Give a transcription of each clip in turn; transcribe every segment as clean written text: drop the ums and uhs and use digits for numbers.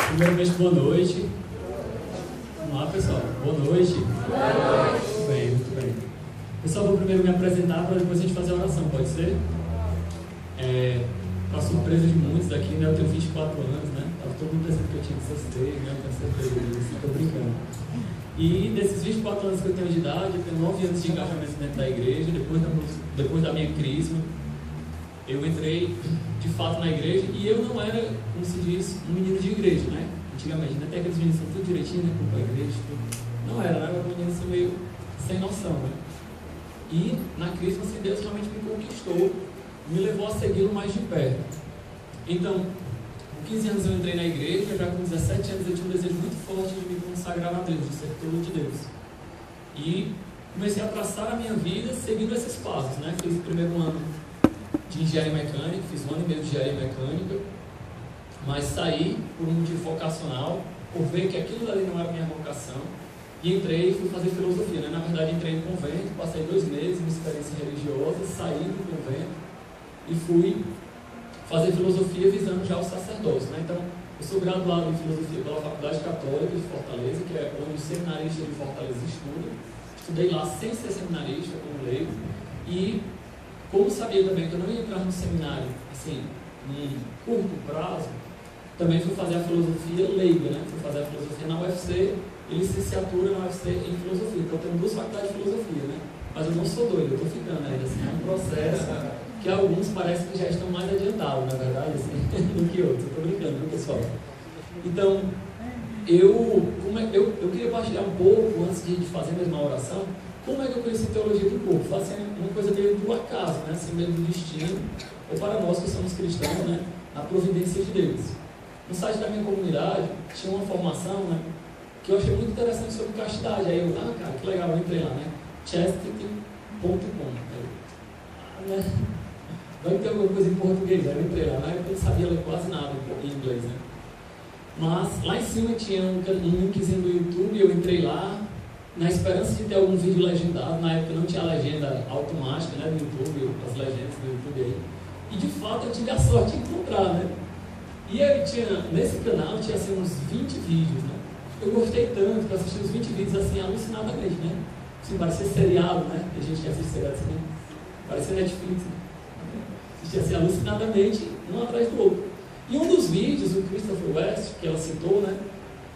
Primeiramente, boa noite. Vamos lá, pessoal. Boa noite. Boa noite. Muito bem, muito bem. Pessoal, vou primeiro me apresentar para depois a gente fazer a oração, pode ser? Para surpresa de muitos daqui, né? Eu tenho 24 anos, né? Estava todo mundo pensando que eu tinha 16, né? Eu tenho certeza disso, estou brincando. E desses 24 anos que eu tenho de idade, eu tenho 9 anos de engajamento dentro da igreja. Depois da minha crisma, eu entrei de fato na igreja e eu não era, como se diz, um menino de igreja, né? Antigamente, né? Até aqueles meninos são tudo direitinho, né? Com a igreja, tudo. Não era, né? Era um menino assim, meio sem noção, né? E na crisma, assim, Deus realmente me conquistou, me levou a segui-lo mais de perto. Então, com 15 anos eu entrei na igreja, já com 17 anos eu tinha um desejo muito forte de me consagrar a Deus, de ser todo de Deus. E comecei a traçar a minha vida seguindo esses passos, né? Fiz o primeiro ano de engenharia mecânica, fiz 1 ano e meio de engenharia mecânica, mas saí por um motivo vocacional, por ver que aquilo ali não era minha vocação, e entrei e fui fazer filosofia, né? Na verdade, entrei em convento, passei 2 meses, uma experiência religiosa, saí do convento e fui fazer filosofia visando já o sacerdócio, né? Então, eu sou graduado em filosofia pela Faculdade Católica de Fortaleza, que é onde o seminarista de Fortaleza estuda. Estudei lá sem ser seminarista, como leigo, e como sabia também que eu não ia entrar no seminário, assim, em curto prazo, também fui fazer a filosofia leiga, né? Fui fazer a filosofia na UFC e licenciatura na UFC em filosofia. Então, eu tenho 2 faculdades de filosofia, né? Mas eu não sou doido, eu estou ficando ainda, assim, é um processo que alguns parecem que já estão mais adiantados, na verdade, assim, do que outros. Eu estou brincando, viu, pessoal? Então, eu queria partilhar um pouco, antes de fazer mesmo a oração, como é que eu conheci teologia do corpo. Foi assim, uma coisa meio do acaso, né? Assim, meio do destino, ou para nós que somos cristãos, né? A providência de Deus. No site da minha comunidade, tinha uma formação, né? Que eu achei muito interessante sobre castidade. Aí eu, cara, que legal, eu entrei lá, né? Chastity.com. Né? Vai ter alguma coisa em português, aí eu entrei lá, né? Eu não sabia ler quase nada em inglês, né? Mas lá em cima tinha um linkzinho do YouTube, eu entrei lá, na esperança de ter algum vídeo legendado. Na época não tinha legenda automática, né, do YouTube, as legendas do YouTube aí. E de fato eu tive a sorte de encontrar, né? E aí nesse canal tinha assim uns 20 vídeos, né? Eu gostei tanto que eu assisti os 20 vídeos assim alucinadamente, né? Assim, parecia seriado, né? Tem gente que assiste seriado assim, parecia Netflix, né? Assistia assim alucinadamente, um atrás do outro. E um dos vídeos, o Christopher West, que ela citou, né?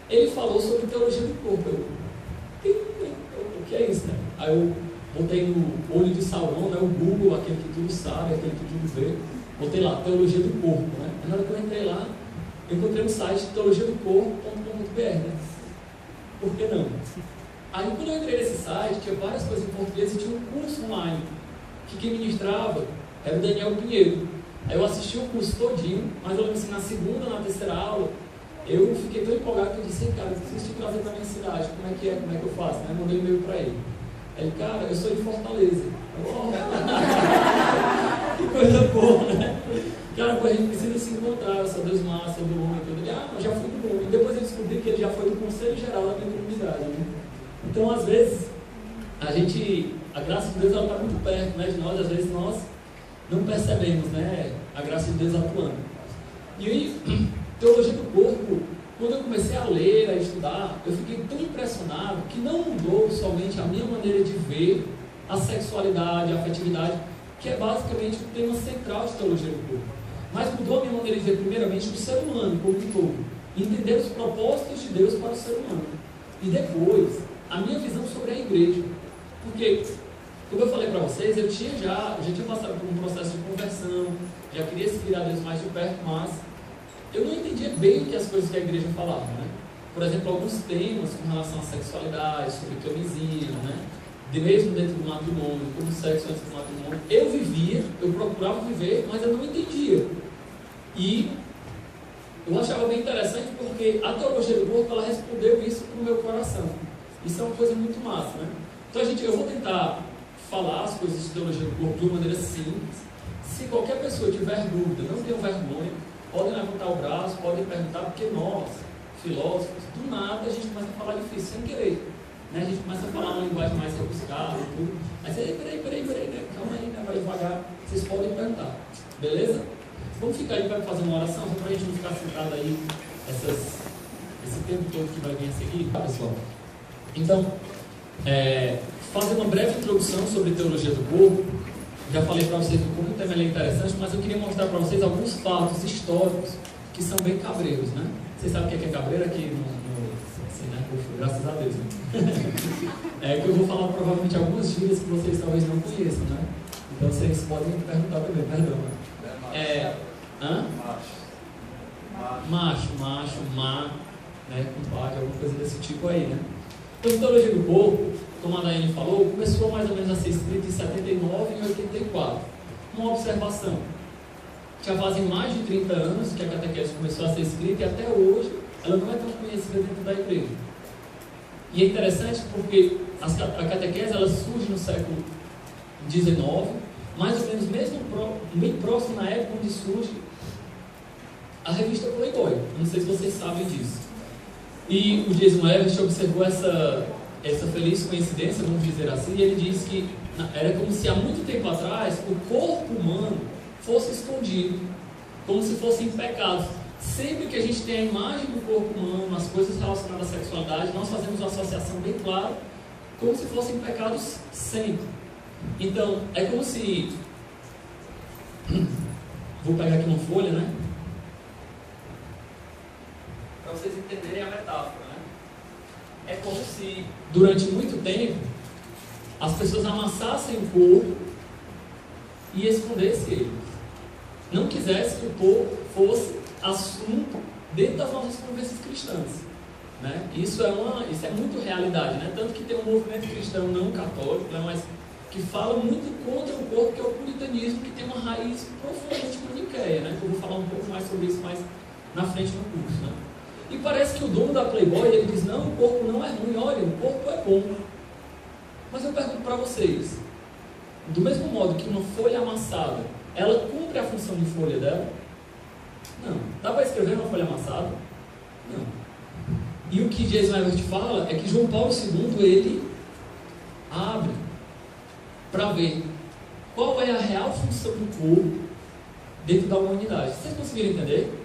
Ele falou sobre teologia do corpo. O que é isso, né? Aí eu botei no olho de Sauron, né? O Google, aquele que tudo sabe, aquele que tudo vê. Botei lá, teologia do corpo, né? E na hora que eu entrei lá, eu encontrei um site teologiadocorpo.com.br, né? Por que não? Aí quando eu entrei nesse site, tinha várias coisas em português e tinha um curso online, que quem ministrava era o Daniel Pinheiro. Aí eu assisti o curso todinho, mas eu lembro assim, na segunda, na terceira aula, eu fiquei tão empolgado que eu disse, cara, eu preciso te trazer para minha cidade, como é que eu faço? Né? Mandei um e-mail para ele. Ele, cara, eu sou de Fortaleza. Que coisa boa, né? Cara, a gente precisa se encontrar, eu sou Deus massa, sou do homem, tudo. Ele, mas já fui do mundo. E depois eu descobri que ele já foi do Conselho Geral da minha comunidade, né? Então, às vezes, a graça de Deus, ela está muito perto, né, de nós, às vezes nós não percebemos, né, a graça de Deus atuando. E aí, teologia do corpo, quando eu comecei a ler, a estudar, eu fiquei tão impressionado que não mudou somente a minha maneira de ver a sexualidade, a afetividade, que é basicamente o tema central de teologia do corpo, mas mudou a minha maneira de ver primeiramente o ser humano como um todo, entender os propósitos de Deus para o ser humano, e depois a minha visão sobre a igreja, porque, como eu falei para vocês, eu já tinha passado por um processo de conversão, já queria seguir a Deus mais de perto, mas eu não entendia bem o que as coisas que a igreja falava, né? Por exemplo, alguns temas com relação à sexualidade, sobre camisinha, né? Mesmo dentro do matrimônio, como sexo antes do matrimônio, eu vivia, eu procurava viver, mas eu não entendia. E eu achava bem interessante porque a teologia do corpo, ela respondeu isso para o meu coração. Isso é uma coisa muito massa, né? Então eu vou tentar falar as coisas de teologia do corpo de uma maneira simples. Se qualquer pessoa tiver dúvida, não tenham vergonha, podem levantar o braço, podem perguntar, porque nós, filósofos, do nada a gente começa a falar difícil, sem querer. Né? A gente começa a falar uma linguagem mais rebuscada e tudo. Aí você, peraí, né? Calma aí, né? Vai devagar. Vocês podem perguntar. Beleza? Vamos ficar aí para fazer uma oração, só para a gente não ficar sentado aí essas Pessoal, então, fazer uma breve introdução sobre teologia do corpo. Já falei para vocês como o tema é interessante, mas eu queria mostrar para vocês alguns fatos históricos que são bem cabreiros, né? Vocês sabem o que é cabreiro aqui assim, né? Graças a Deus, né? Que eu vou falar provavelmente algumas gírias que vocês talvez não conheçam, né? Então vocês podem me perguntar também, perdão. Macho, né? Compadre, alguma coisa desse tipo aí, né? Então, a teologia do corpo, como a Daiane falou, começou mais ou menos a ser escrita em 79 e 84. Uma observação. Já fazem mais de 30 anos que a catequese começou a ser escrita e até hoje ela não é tão conhecida dentro da igreja. E é interessante porque a catequese ela surge no século XIX, mais ou menos bem próximo na época onde surge a revista Playboy. Não sei se vocês sabem disso. E o Jason Everett observou essa feliz coincidência, vamos dizer assim, e ele diz que era como se há muito tempo atrás o corpo humano fosse escondido, como se fossem pecados. Sempre que a gente tem a imagem do corpo humano, as coisas relacionadas à sexualidade, nós fazemos uma associação bem clara, como se fossem pecados sempre. Então, é como se... Vou pegar aqui uma folha, né? Para vocês entenderem a metáfora, né? É como se, durante muito tempo, as pessoas amassassem o corpo e escondessem ele. Não quisessem que o corpo fosse assunto dentro das nossas conversas cristãs, né? Isso é muito realidade, né? Tanto que tem um movimento cristão não católico, né? Mas que fala muito contra o corpo, que é o puritanismo, que tem uma raiz profundamente maniqueia, né? Que eu vou falar um pouco mais sobre isso mais na frente no curso, né? E parece que o dono da Playboy, ele diz, não, o corpo não é ruim, olha, o corpo é bom. Mas eu pergunto para vocês, do mesmo modo que uma folha amassada, ela cumpre a função de folha dela? Não. Dá para escrever uma folha amassada? Não. E o que Jason Everett fala é que João Paulo II, ele abre para ver qual é a real função do corpo dentro da humanidade. Vocês conseguiram entender?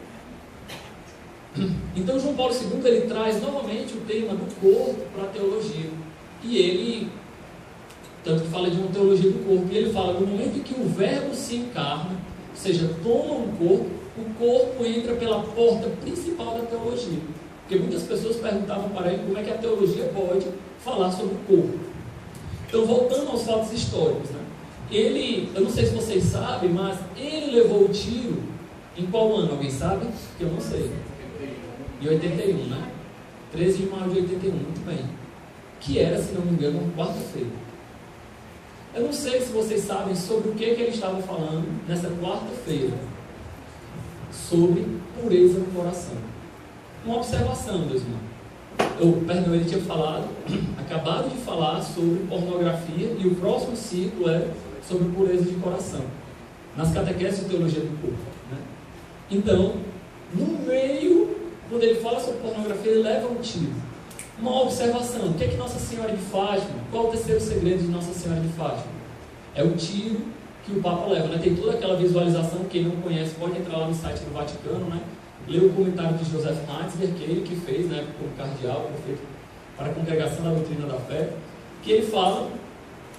Então João Paulo II ele traz novamente o tema do corpo para a teologia. E ele, tanto que fala de uma teologia do corpo, e ele fala, no momento em que o verbo se encarna, ou seja, toma um corpo, o corpo entra pela porta principal da teologia. Porque muitas pessoas perguntavam para ele como é que a teologia pode falar sobre o corpo. Então, voltando aos fatos históricos, né? Eu não sei se vocês sabem, mas ele levou o tiro em qual ano? Alguém sabe? Que eu não sei. Em 81, né? 13 de maio de 81, muito bem. Que era, se não me engano, uma quarta-feira. Eu não sei se vocês sabem sobre o que ele estava falando nessa quarta-feira. Sobre pureza no coração. Uma observação, meus irmãos. Perdão, ele tinha acabado de falar sobre pornografia e o próximo ciclo é sobre pureza de coração. Nas catequeses de teologia do corpo, né? Então, no meio, quando ele fala sobre pornografia, ele leva um tiro. Uma observação, o que é que Nossa Senhora de Fátima, qual o terceiro segredo de Nossa Senhora de Fátima? É o tiro que o Papa leva, né? Tem toda aquela visualização, quem não conhece pode entrar lá no site do Vaticano, né? Ler o comentário de Joseph Ratzinger, que ele que fez, né, como cardeal, prefeito para a Congregação da Doutrina da Fé, que ele fala,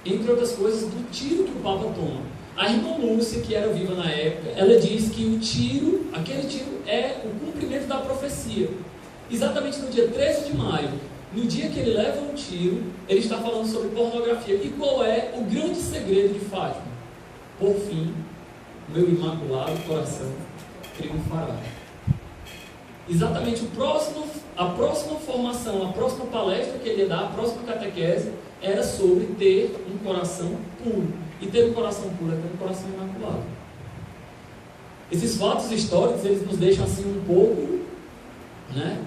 entre outras coisas, do tiro que o Papa toma. A irmã Lúcia, que era viva na época, ela diz que o tiro, aquele tiro é o cumprimento da profecia. Exatamente no dia 13 de maio, no dia que ele leva um tiro, ele está falando sobre pornografia. E qual é o grande segredo de Fátima? Por fim, meu imaculado coração triunfará. Exatamente a próxima formação, a próxima palestra que ele ia dar, a próxima catequese, era sobre ter um coração puro. E ter um coração puro é ter um coração imaculado. Esses fatos históricos, eles nos deixam assim um pouco, né,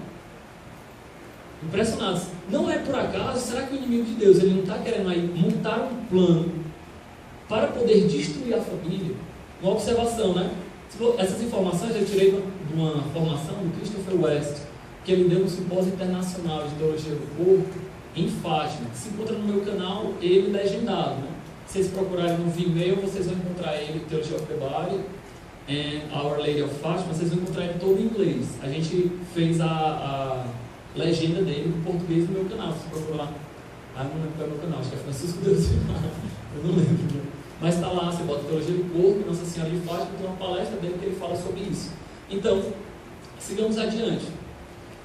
impressionados. Não é por acaso, será que o inimigo de Deus, ele não está querendo aí montar um plano para poder destruir a família? Uma observação, né? Essas informações eu tirei de uma formação do Christopher West, que ele deu no Simpósio Internacional de Teologia do Corpo, em Fátima. Se encontra no meu canal, ele legendado, né? Se vocês procurarem no Vimeo, vocês vão encontrar ele, Theology of the Body, and Our Lady of Fátima, vocês vão encontrar ele todo em inglês. A gente fez legenda dele em português no meu canal, se procurar lá. Ah, não lembro qual é o meu canal, acho que é Francisco Deus. Eu não lembro. Mas está lá, você bota Teologia do Corpo, Nossa Senhora de Fátima, tem uma palestra dele que ele fala sobre isso. Então, sigamos adiante.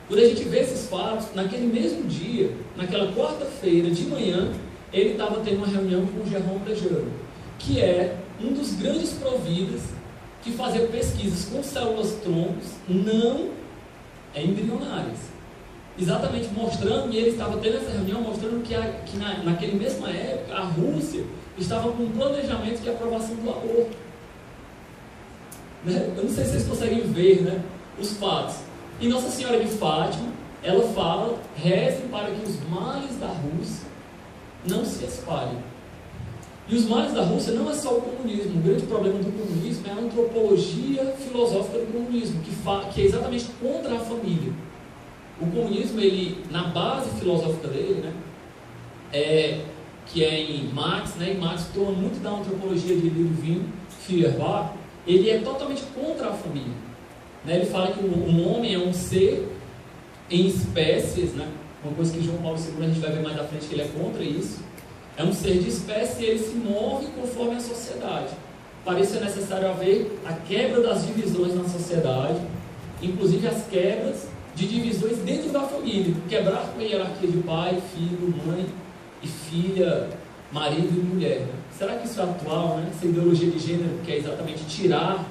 Quando a gente vê esses fatos, naquele mesmo dia, naquela quarta-feira de manhã, ele estava tendo uma reunião com o Jerome Lejano, que é um dos grandes providas que fazia pesquisas com células-troncos não embrionárias. Exatamente mostrando, e ele estava tendo essa reunião mostrando que naquele mesma época, a Rússia estava com um planejamento de aprovação do aborto. Né? Eu não sei se vocês conseguem ver, né, os fatos. E Nossa Senhora de Fátima, ela fala, rezem para que os males da Rússia não se espalhem. E os males da Rússia não é só o comunismo. O grande problema do comunismo é a antropologia filosófica do comunismo, que é exatamente contra a família. O comunismo, ele, na base filosófica dele, né, que é em Marx, né, e Marx toma muito da antropologia de Ludwig Feuerbach, ele é totalmente contra a família. Né, ele fala que o homem é um ser em espécies, né, uma coisa que João Paulo II, a gente vai ver mais à frente, que ele é contra isso. É um ser de espécie e ele se move conforme a sociedade. Para isso é necessário haver a quebra das divisões na sociedade, inclusive as quebras de divisões dentro da família, quebrar com a hierarquia de pai, filho, mãe e filha, marido e mulher. Será que isso é atual, né? Essa ideologia de gênero que é exatamente tirar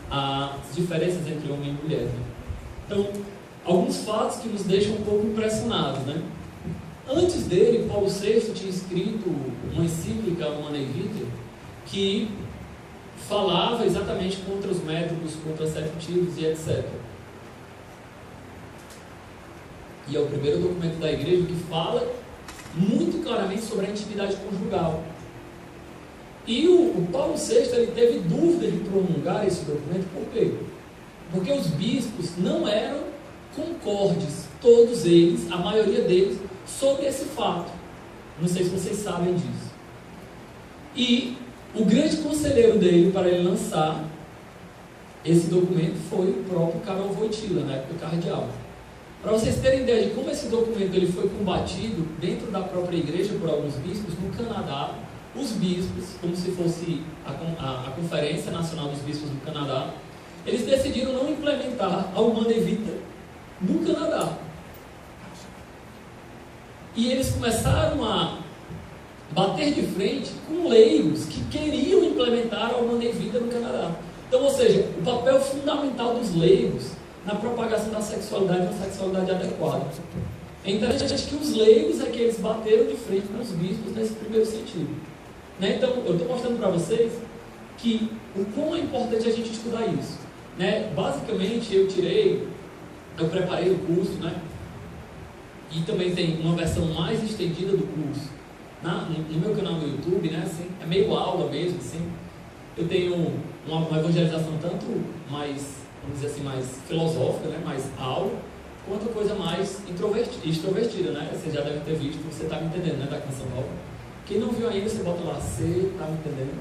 as diferenças entre homem e mulher, né? Então, alguns fatos que nos deixam um pouco impressionados, né? Antes dele, Paulo VI tinha escrito uma encíclica, Humanae Vitae, que falava exatamente contra os métodos contraceptivos e etc. E é o primeiro documento da igreja que fala muito claramente sobre a intimidade conjugal. E o Paulo VI, ele teve dúvida de promulgar esse documento, por quê? Porque os bispos não eram concordes, todos eles, a maioria deles, sobre esse fato. Não sei se vocês sabem disso. E o grande conselheiro dele para ele lançar esse documento foi o próprio Karol Wojtyła, na época cardeal. Para vocês terem ideia de como esse documento ele foi combatido dentro da própria igreja por alguns bispos, no Canadá, os bispos, como se fosse a Conferência Nacional dos Bispos do Canadá, eles decidiram não implementar a Humanae Vitae no Canadá. E eles começaram a bater de frente com leigos que queriam implementar a Humanae Vitae no Canadá. Então, ou seja, o papel fundamental dos leigos na propagação da sexualidade, uma sexualidade adequada. É interessante que os leigos é que eles bateram de frente com os bispos nesse primeiro sentido. Né? Então, eu estou mostrando para vocês que o quão é importante a gente estudar isso. Né? Basicamente, eu preparei o curso, né? E também tem uma versão mais estendida do curso no meu canal no YouTube, né? Assim, é meio aula mesmo, assim. Eu tenho uma evangelização tanto mais, vamos dizer assim, mais filosófica, né? Mais aula, quanto coisa mais extrovertida, né? Você já deve ter visto, você está me entendendo, né? Da Canção Nova. Quem não viu ainda, você bota lá, você está me entendendo?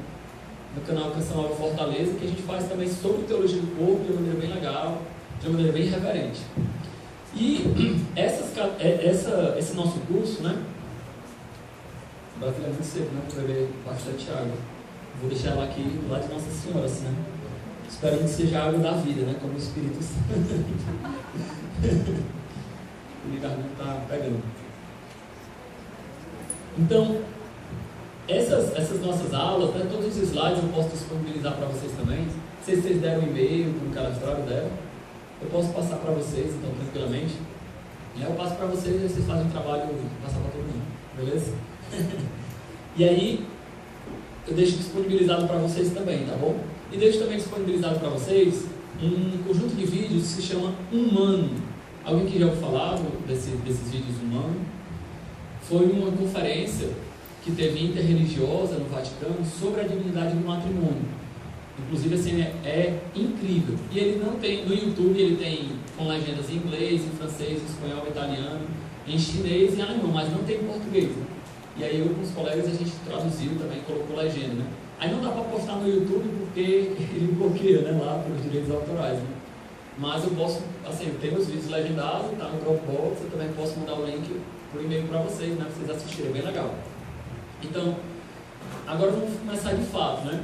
No canal Canção Nova Fortaleza, que a gente faz também sobre teologia do corpo de uma maneira bem legal, de uma maneira bem reverente. E esse nosso curso, né? Vai ficar muito cedo, né? Para beber bastante água. Vou deixar ela aqui do lado de Nossa Senhora, assim, né? Esperando que seja a água da vida, né? Como o Espírito Santo. O garganta está pegando. Então, essas nossas aulas, né? Todos os slides eu posso disponibilizar para vocês também. Não sei se vocês deram um e-mail para o cadastrado dela. Eu posso passar para vocês, então, tranquilamente. E aí eu passo para vocês e vocês fazem um trabalho e passar para todo mundo. Beleza? E aí, eu deixo disponibilizado para vocês também, tá bom? E deixo também disponibilizado para vocês um conjunto de vídeos que se chama Humano. Alguém que já ouviu falar desses vídeos Humano? Foi uma conferência que teve interreligiosa no Vaticano sobre a dignidade do matrimônio. Inclusive, assim, é incrível. E ele não tem, no YouTube ele tem com legendas em inglês, em francês, em espanhol, em italiano, em chinês e em alemão, mas não tem em português. Né? E aí eu com os colegas a gente traduziu também, colocou legenda, né? Aí não dá para postar no YouTube porque ele bloqueia, né, lá pelos direitos autorais, né? mas eu posso, assim, eu tenho os vídeos legendados, tá no Dropbox, eu também posso mandar o link por e-mail para vocês, né, para vocês assistirem, é bem legal. Então, agora vamos começar de fato, né?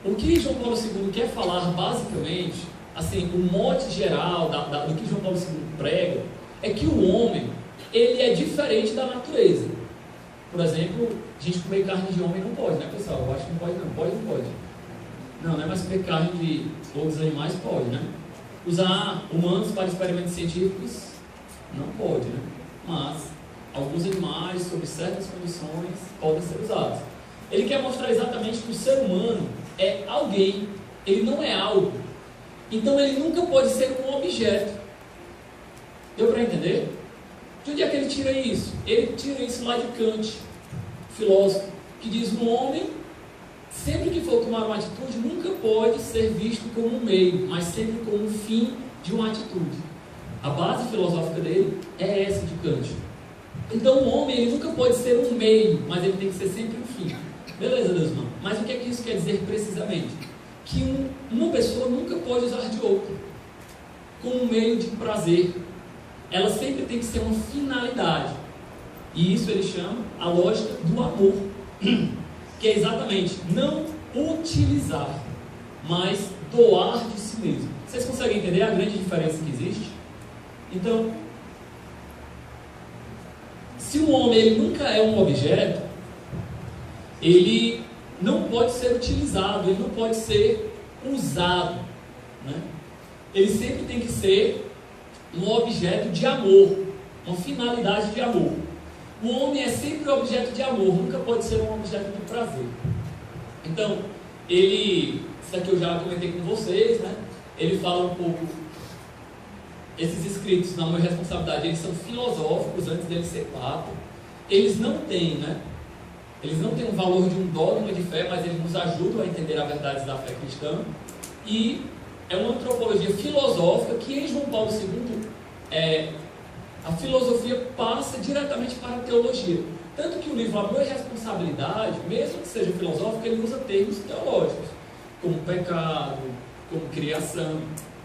O que João Paulo II quer falar, basicamente, assim, o mote geral do que João Paulo II prega, é que o homem, ele é diferente da natureza. Por exemplo, a gente comer carne de homem não pode, né, pessoal? Eu acho que não pode, não. Pode ou não pode? Não, né? Mas comer carne de outros animais pode, né? Usar humanos para experimentos científicos não pode, né? Mas alguns animais, sob certas condições, podem ser usados. Ele quer mostrar exatamente que o ser humano é alguém, ele não é algo. Então ele nunca pode ser um objeto. Deu para entender? De onde é que ele tira isso? Ele tira isso lá de Kant, filósofo, que diz: o homem, sempre que for tomar uma atitude, nunca pode ser visto como um meio, mas sempre como um fim de uma atitude. A base filosófica dele é essa de Kant. Então o homem, ele nunca pode ser um meio, mas ele tem que ser sempre um fim. Beleza, Deus, irmão? Mas o que é que isso quer dizer precisamente? Que uma pessoa nunca pode usar de outra como um meio de prazer. Ela sempre tem que ser uma finalidade. E isso ele chama a lógica do amor, que é exatamente não utilizar, mas doar de si mesmo. Vocês conseguem entender a grande diferença que existe? Então, se o homem ele nunca é um objeto, ele não pode ser utilizado, ele não pode ser usado, né? Ele sempre tem que ser um objeto de amor, uma finalidade de amor. O homem é sempre um objeto de amor, nunca pode ser um objeto de prazer. Então, isso aqui eu já comentei com vocês, né? Ele fala um pouco, esses escritos, na minha responsabilidade, eles são filosóficos antes deles ser papo. Eles não têm, né? Eles não têm o valor de um dogma de fé, mas eles nos ajudam a entender a verdade da fé cristã. E é uma antropologia filosófica que em João Paulo II, a filosofia passa diretamente para a teologia. Tanto que o livro Amor e Responsabilidade, mesmo que seja filosófico, ele usa termos teológicos, como pecado, como criação,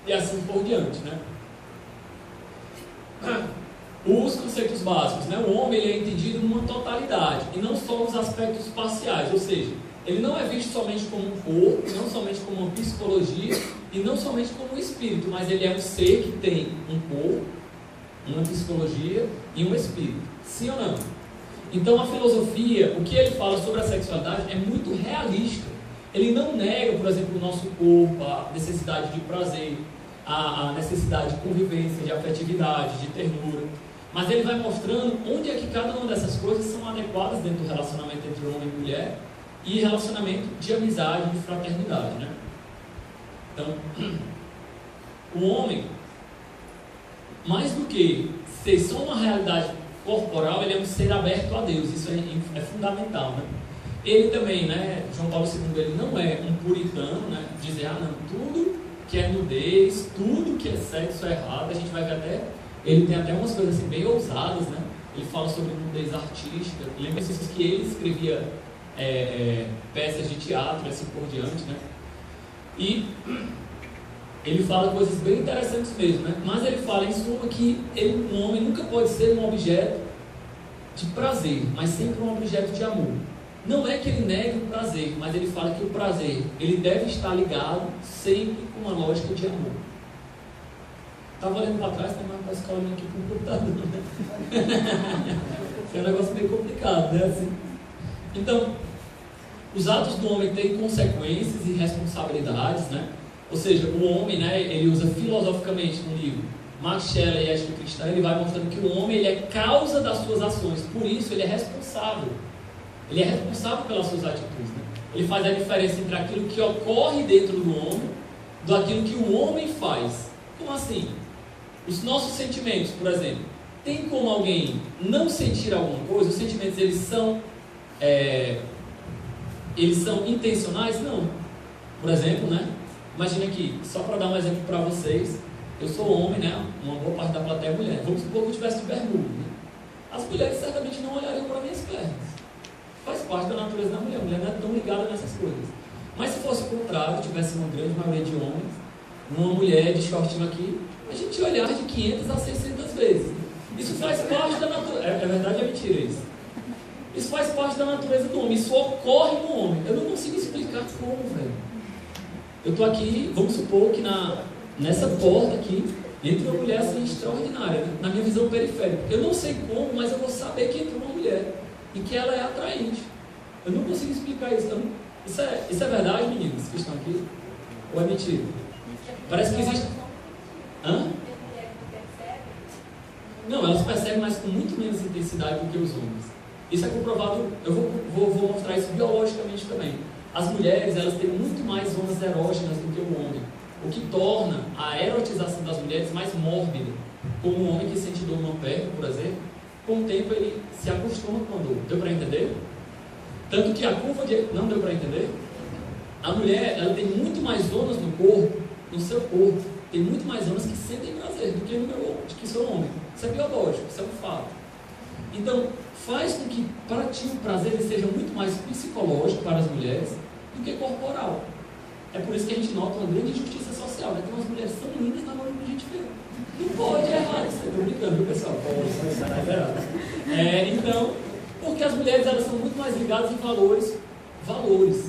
e assim por diante, né? Os conceitos básicos, né? O homem ele é entendido numa totalidade, e não só nos aspectos parciais, ou seja, ele não é visto somente como um corpo, não somente como uma psicologia, e não somente como um espírito, mas ele é um ser que tem um corpo, uma psicologia e um espírito. Sim ou não? Então a filosofia, o que ele fala sobre a sexualidade é muito realista. Ele não nega, por exemplo, o nosso corpo, a necessidade de prazer, a necessidade de convivência, de afetividade, de ternura. Mas ele vai mostrando onde é que cada uma dessas coisas são adequadas dentro do relacionamento entre homem e mulher e relacionamento de amizade, de fraternidade, né? Então, o homem, mais do que ser só uma realidade corporal, ele é um ser aberto a Deus. Isso é fundamental, né? Ele também, né, João Paulo II, ele não é um puritano, né, dizer, não, tudo que é nudez, tudo que é sexo é errado. A gente vai ver até, ele tem até umas coisas assim bem ousadas, né? Ele fala sobre nudez artística. Lembra-se que ele escrevia peças de teatro e assim por diante, né? E ele fala coisas bem interessantes mesmo, né? Mas ele fala em suma que um homem nunca pode ser um objeto de prazer, mas sempre um objeto de amor. Não é que ele negue o prazer, mas ele fala que o prazer ele deve estar ligado sempre com uma lógica de amor. Estava olhando para trás, mas parece que olhando aqui para o computador, né? É um negócio meio complicado, né? Assim. Então, os atos do homem têm consequências e responsabilidades, né? Ou seja, o homem, né, ele usa filosoficamente no livro Max Scheler e Ética Cristã, ele vai mostrando que o homem ele é causa das suas ações, por isso ele é responsável. Ele é responsável pelas suas atitudes, né? Ele faz a diferença entre aquilo que ocorre dentro do homem, do aquilo que o homem faz. Como assim? Os nossos sentimentos, por exemplo, tem como alguém não sentir alguma coisa? Os sentimentos eles são intencionais? Não. Por exemplo, né? Imagina aqui, só para dar um exemplo para vocês, eu sou homem, né? Uma boa parte da plateia é mulher. Vamos supor que eu estivesse de bermuda, né? As mulheres certamente não olhariam para minhas pernas. Faz parte da natureza da mulher. A mulher não é tão ligada nessas coisas. Mas se fosse o contrário, tivesse uma grande maioria de homens, numa mulher de shortinho aqui, a gente ia olhar de 500 a 600 vezes. Isso faz parte da natureza. É verdade ou é mentira isso? Isso faz parte da natureza do homem. Isso ocorre no homem. Eu não consigo explicar como, velho. Eu estou aqui, vamos supor que nessa porta aqui, entra uma mulher assim extraordinária, né? Na minha visão periférica. Eu não sei como, mas eu vou saber que entrou uma mulher e que ela é atraente. Eu não consigo explicar isso. Então, isso é verdade, meninos que estão aqui? Ou é mentira? Parece que existe. Hã? Não, elas percebem, mas com muito menos intensidade do que os homens. Isso é comprovado, eu vou mostrar isso biologicamente também. As mulheres, elas têm muito mais zonas erógenas do que o homem, o que torna a erotização das mulheres mais mórbida. Como um homem que sente dor numa perna, por exemplo, com o tempo ele se acostuma com a dor. Deu para entender? Tanto que a curva de... Não deu para entender? A mulher, ela tem muito mais zonas no corpo, no seu corpo, tem muito mais zonas que sentem prazer do que no meu, que o seu homem. Isso é biológico, isso é um fato. Então, faz com que para ti o prazer ele seja muito mais psicológico para as mulheres do que corporal. É por isso que a gente nota uma grande injustiça social, né? Tem umas mulheres tão lindas na hora que a gente vê. Não pode errar, você está brincando, viu, pessoal? Então, porque as mulheres elas são muito mais ligadas em valores,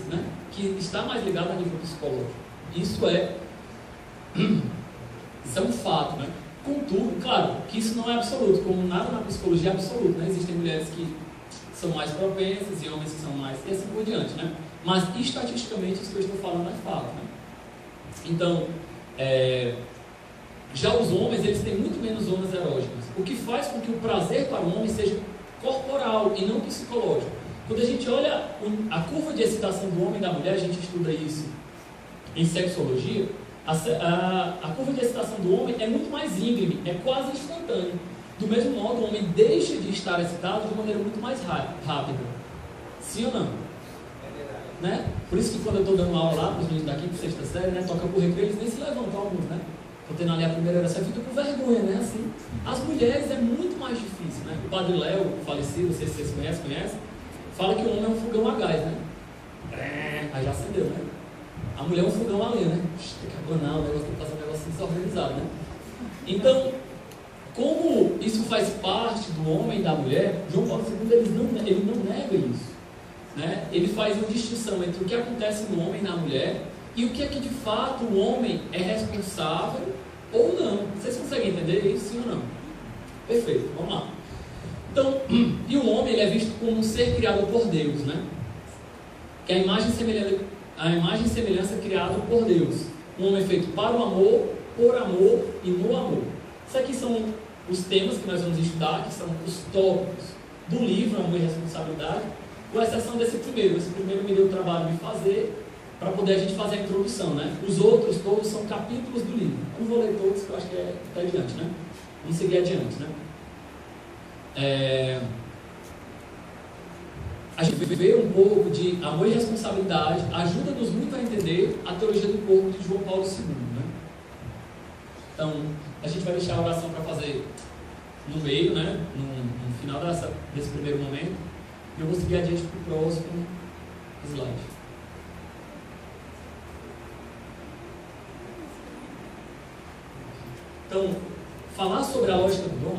né? Que está mais ligado a nível psicológico. Isso é um fato, né? Contudo, claro, que isso não é absoluto, como nada na psicologia é absoluto, né? Existem mulheres que são mais propensas e homens que são mais, e assim por diante, né? Mas, estatisticamente, isso que eu estou falando é fato, né? Então, já os homens, eles têm muito menos zonas erógenas, o que faz com que o prazer para o homem seja corporal e não psicológico. Quando a gente olha a curva de excitação do homem e da mulher, a gente estuda isso em sexologia, a curva de excitação do homem é muito mais íngreme, é quase instantânea. Do mesmo modo, o homem deixa de estar excitado de maneira muito mais rápida. Sim ou não? É verdade. Né? Por isso que quando eu estou dando aula lá para os meninos da quinta e sexta série, né, toca por recreio, eles nem se levantam alguns, né? Estou tendo ali a primeira oração, eu fico com vergonha, né? Assim, as mulheres é muito mais difícil, né? O padre Léo, falecido, não sei se vocês conhecem, fala que o homem é um fogão a gás, né? Aí já acendeu, né? A mulher é um fogão a lenha, né? Tem que abanar o negócio, tem que fazer um negócio desorganizado, né? Então, como isso faz parte do homem e da mulher, João Paulo II ele não nega isso, né? Ele faz uma distinção entre o que acontece no homem e na mulher e o que é que de fato o homem é responsável ou não. Vocês conseguem entender isso, sim ou não? Perfeito, vamos lá. Então, e o homem ele é visto como um ser criado por Deus, né? Que é a imagem e semelhança criada por Deus. Um homem feito para o amor, por amor e no amor. Isso aqui são os temas que nós vamos estudar, que são os tópicos do livro Amor e Responsabilidade, com exceção desse primeiro. Esse primeiro me deu o trabalho de fazer, para poder a gente fazer a introdução, né? Os outros todos são capítulos do livro. Eu não vou ler todos, que eu acho que é até adiante, né? Vamos seguir adiante, né? A gente vê um pouco de amor e responsabilidade, ajuda-nos muito a entender a teologia do corpo de João Paulo II, né? Então, a gente vai deixar a oração para fazer no meio, né? No final desse primeiro momento, e eu vou seguir adiante para o próximo slide. Então, falar sobre a lógica do dom